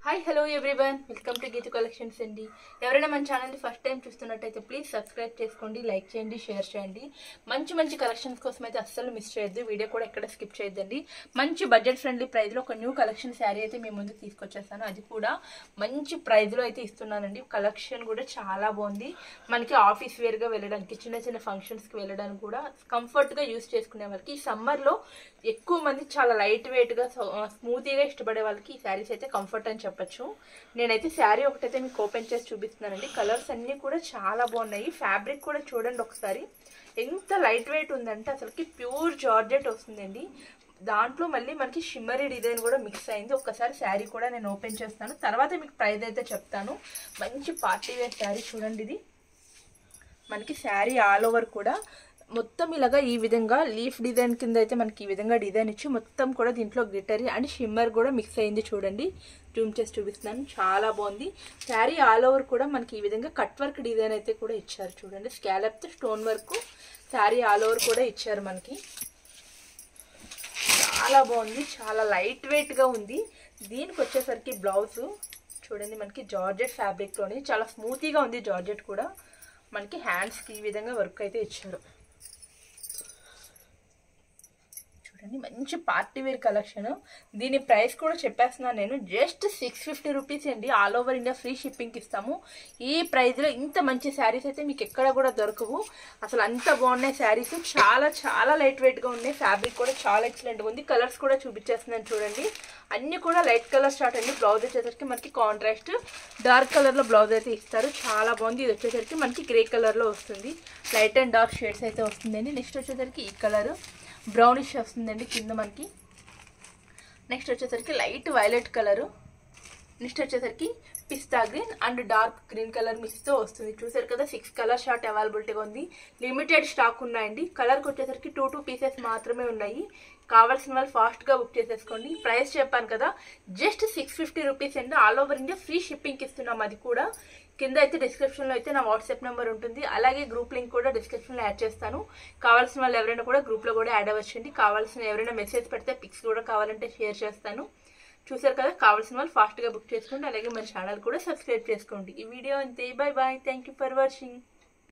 Hi hello everyone, welcome to Geetu collections అండి. ఎవరైనా మన ఛానల్ని ఫస్ట్ టైం చూస్తున్నట్టయితే ప్లీజ్ సబ్స్క్రైబ్ చేసుకోండి, లైక్ చేయండి, షేర్ చేయండి. మంచి మంచి కలెక్షన్స్ కోసం అయితే అస్సలు మిస్ చేయొద్దు. వీడియో కూడా ఎక్కడ స్కిప్ చేయొద్దండి. మంచి బడ్జెట్ ఫ్రెండ్లీ ప్రైస్లో ఒక న్యూ కలెక్షన్ శారీ అయితే మీ ముందుకు తీసుకొచ్చేస్తాను. అది కూడా మంచి ప్రైస్లో అయితే ఇస్తున్నానండి. కలెక్షన్ కూడా చాలా బాగుంది. మనకి ఆఫీస్ వేర్గా వెళ్ళడానికి, చిన్న చిన్న ఫంక్షన్స్కి వెళ్ళడానికి కూడా కంఫర్ట్గా యూస్ చేసుకునే వాళ్ళకి ఈ సమ్మర్లో ఎక్కువ మంది చాలా లైట్ వెయిట్గా స్మూతీగా ఇష్టపడే వాళ్ళకి ఈ శారీస్ అయితే కంఫర్ట్ అని చెప్పచ్చు. నేనైతే శారీ ఒకటైతే మీకు ఓపెన్ చేసి చూపిస్తున్నానండి. కలర్స్ అన్నీ కూడా చాలా బాగున్నాయి. ఫ్యాబ్రిక్ కూడా చూడండి ఒకసారి, ఎంత లైట్ వెయిట్ ఉందంటే అసలుకి ప్యూర్ జార్జెట్ వస్తుందండి. దాంట్లో మళ్ళీ మనకి షిమ్మరీ డిజైన్ కూడా మిక్స్ అయింది. ఒక్కసారి శారీ కూడా నేను ఓపెన్ చేస్తాను, తర్వాత మీకు ప్రైస్ అయితే చెప్తాను. మంచి పార్టీ వేర్ శారీ చూడండి. ఇది మనకి శారీ ఆల్ ఓవర్ కూడా మొత్తం ఇలాగా ఈ విధంగా లీఫ్ డిజైన్ కింద అయితే మనకి ఈ విధంగా డిజైన్ ఇచ్చి మొత్తం కూడా దీంట్లో గ్లిటరీ అండ్ షిమ్మర్ కూడా మిక్స్ అయింది. చూడండి, జూమ్ చేసి చూపిస్తున్నాను, చాలా బాగుంది. శారీ ఆల్ ఓవర్ కూడా మనకి ఈ విధంగా కట్ వర్క్ డిజైన్ అయితే కూడా ఇచ్చారు. చూడండి, scallop stone work sari all over కూడా ఇచ్చారు. మనకి చాలా బాగుంది, చాలా లైట్ వెయిట్గా ఉంది. దీనికి వచ్చేసరికి బ్లౌజ్ చూడండి, మనకి జార్జెట్ ఫ్యాబ్రిక్లోని చాలా స్మూతీగా ఉంది. జార్జెట్ కూడా మనకి హ్యాండ్స్కి ఈ విధంగా వర్క్ అయితే ఇచ్చారు. మంచి పార్టీ వేర్ కలెక్షన్. దీని ప్రైస్ కూడా చెప్పేస్తున్నాను నేను, జస్ట్ 650 రూపీస్ అండి. All over India free shipping ఇస్తాము. ఈ ప్రైస్లో ఇంత మంచి శారీస్ అయితే మీకు ఎక్కడ కూడా దొరకవు. అసలు అంత బాగున్నాయి శారీస్, చాలా చాలా లైట్ వెయిట్గా ఉన్నాయి. ఫ్యాబ్రిక్ కూడా చాలా ఎక్సలెంట్గా ఉంది. కలర్స్ కూడా చూపించేస్తున్నాను చూడండి, అన్నీ కూడా లైట్ కలర్ స్టార్ట్ అండి. బ్లౌజ్ వచ్చేసరికి మనకి కాంట్రాస్ట్ డార్క్ కలర్లో బ్లౌజ్ అయితే ఇస్తారు. చాలా బాగుంది. ఇది వచ్చేసరికి మనకి గ్రే కలర్లో వస్తుంది. లైట్ అండ్ డార్క్ షేడ్స్ అయితే వస్తుందండి. నెక్స్ట్ వచ్చేసరికి ఈ కలర్ బ్రౌనిష్ వస్తుందండి కింద మనకి. నెక్స్ట్ వచ్చేసరికి లైట్ వైలెట్ కలరు. నెక్స్ట్ వచ్చేసరికి పిస్తా green and dark green colour మిక్స్తో వస్తుంది. చూసారు కదా, 6 కలర్ షార్ట్ అవైలబిలిటీగా ఉంది. లిమిటెడ్ స్టాక్ ఉన్నాయండి. కలర్కి వచ్చేసరికి 2 పీసెస్ మాత్రమే ఉన్నాయి. కావాల్సిన వాళ్ళు ఫాస్ట్గా బుక్ చేసేసుకోండి. ప్రైస్ చెప్పాను కదా, జస్ట్ 650 రూపీస్ అండి. ఆల్ ఓవర్ ఇండియా ఫ్రీ షిప్పింగ్కి ఇస్తున్నాం. అది కూడా కింద అయితే డిస్క్రిప్షన్లో అయితే నా వాట్సాప్ నెంబర్ ఉంటుంది. అలాగే గ్రూప్ లింక్ కూడా డిస్క్రిప్షన్లో యాడ్ చేస్తాను. కావాల్సిన వాళ్ళు ఎవరైనా కూడా గ్రూప్లో కూడా యాడ్ అవ్వచ్చండి. కావాల్సిన ఎవరైనా మెసేజ్ పెడితే పిక్స్ కూడా కావాలంటే షేర్ చేస్తాను. చూసారు కదా, కావాల్సిన వాళ్ళు ఫాస్ట్గా బుక్ చేసుకోండి. అలాగే మన ఛానల్ కూడా సబ్స్క్రైబ్ చేసుకోండి. ఈ వీడియో అంతే, bye bye, thank you for watching.